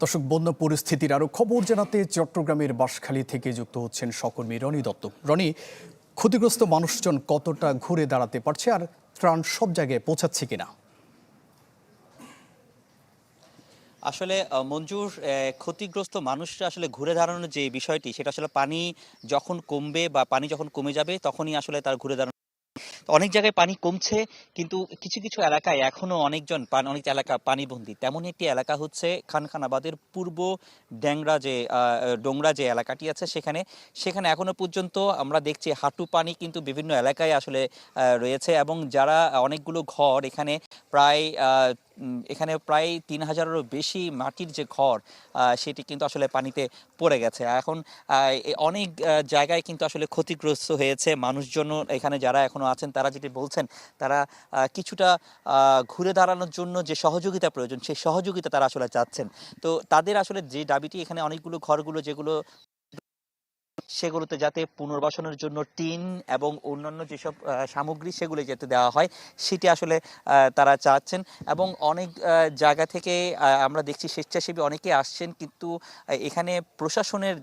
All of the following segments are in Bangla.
দর্শক, বন্যা পরিস্থিতির আরো খবর জানাতে চট্টগ্রামের বাঁশখালী থেকে যুক্ত হচ্ছেন সহকর্মী রনি দত্ত। রনি, ক্ষতিগ্রস্ত মানুষজন কতটা ঘুরে দাঁড়াতে পারছে আর ত্রাণ সব জায়গায় পৌঁছাচ্ছে কিনা? আসলে মঞ্জুর, ক্ষতিগ্রস্ত মানুষরা আসলে ঘুরে দাঁড়ানোর যে বিষয়টি, সেটা আসলে পানি যখন কমবে বা পানি যখন কমে যাবে তখনই আসলে তার ঘুরে দাঁড়ানো। অনেক জায়গায় পানি কমছে, কিন্তু কিছু কিছু এলাকায় এখনো অনেক এলাকা পানিবন্দী। তেমন একটি এলাকা হচ্ছে খানখানাবাদের পূর্ব ডোংরা যে এলাকাটি আছে, সেখানে সেখানে এখনো পর্যন্ত আমরা দেখছি হাঁটু পানি কিন্তু বিভিন্ন এলাকায় আসলে রয়েছে। এবং যারা অনেকগুলো ঘর এখানে প্রায় ৩,০০০-এরও বেশি মাটির যে ঘর, সেটি কিন্তু আসলে পানিতে পড়ে গেছে। এখন অনেক জায়গায় কিন্তু আসলে ক্ষতিগ্রস্ত হয়েছে মানুষজন। এখানে যারা এখনো আছেন তারা যেটি বলছেন, তারা কিছুটা ঘুরে দাঁড়ানোর জন্য যে সহযোগিতা প্রয়োজন, সেই সহযোগিতা তারা আসলে চাচ্ছেন। তো তাদের আসলে যে দাবিটি, এখানে অনেকগুলো ঘরগুলো যেগুলো সেগুলোতে যাতে পুনর্বাসনের জন্য টিন এবং অন্যান্য যেসব সামগ্রী সেগুলো যাতে দেওয়া হয়, সেটি আসলে তারা চাচ্ছেন। এবং অনেক জায়গা থেকে আমরা দেখছি স্বেচ্ছাসেবী অনেকে আসছেন, কিন্তু এখানে প্রশাসনের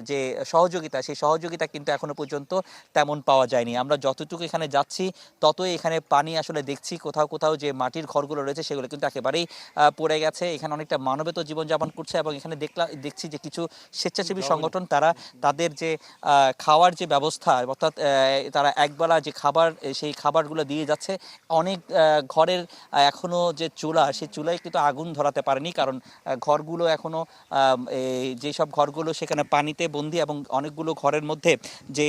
যে সহযোগিতা, সেই সহযোগিতা কিন্তু এখনো পর্যন্ত তেমন পাওয়া যায়নি। আমরা যতটুকু এখানে যাচ্ছি ততই এখানে পানি আসলে দেখছি। কোথাও কোথাও যে মাটির ঘরগুলো রয়েছে সেগুলো কিন্তু একেবারেই পড়ে গেছে। এখানে অনেকটা মানবেতর জীবনযাপন করছে। এবং এখানে দেখছি যে কিছু স্বেচ্ছাসেবী সংগঠন তারা তাদের যে খাওয়ার যে ব্যবস্থা, অর্থাৎ তারা একবেলা যে খাবার, সেই খাবারগুলো দিয়ে যাচ্ছে। অনেক ঘরের এখনো যে চুলা, সেই চুলায় কিন্তু আগুন ধরাতে পারেনি, কারণ ঘরগুলো এখনো যেসব ঘরগুলো সেখানে পানিতে বন্দি, এবং অনেকগুলো ঘরের মধ্যে যে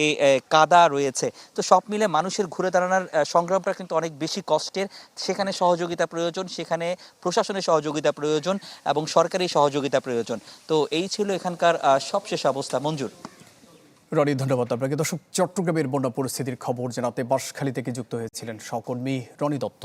কাদা রয়েছে। তো সব মিলে মানুষের ঘুরে দাঁড়ানোর সংগ্রামটা কিন্তু অনেক বেশি কষ্টের। সেখানে সহযোগিতা প্রয়োজন, সেখানে প্রশাসনের সহযোগিতা প্রয়োজন এবং সরকারি সহযোগিতা প্রয়োজন। তো এই ছিল এখানকার সবশেষ অবস্থা। মঞ্জুর। রনি, ধন্যবাদ আপনাকে। দর্শক, চট্টগ্রামের বন্যা পরিস্থিতির খবর জানাতে বাঁশখালী থেকে যুক্ত হয়েছিলেন সহকর্মী রনি দত্ত।